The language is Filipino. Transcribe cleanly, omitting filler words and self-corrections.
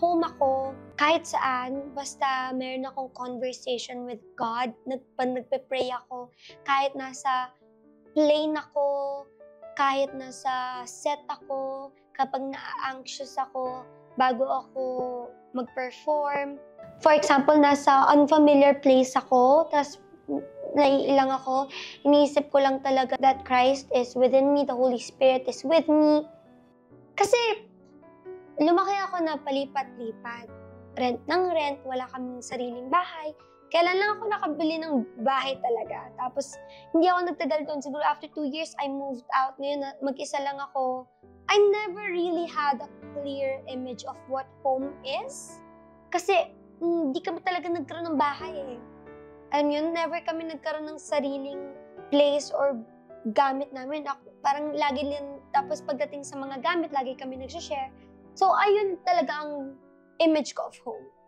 home ako, kahit saan, basta meron akong conversation with God, nagpe-pray ako, kahit nasa plane ako, kahit nasa set ako, kapag na-anxious ako, bago ako mag-perform. For example, nasa unfamiliar place ako, tas naiilang ako, iniisip ko lang talaga that Christ is within me, the Holy Spirit is with me. Kasi lumaki ako na palipat-lipat. Rent ng rent, wala kaming sariling bahay. Kailan lang ako nakabili ng bahay talaga. Tapos, hindi ako nagtagal doon. Siguro after 2 years, I moved out. Ngayon, mag-isa lang ako. I never really had a clear image of what home is. Kasi, hindi kami talaga nagkaroon ng bahay eh. Alam yun, never kami nagkaroon ng sariling place or gamit namin. Parang lagi din, tapos pagdating sa mga gamit, lagi kami nagsashare. So, ayun talaga ang image ko of home.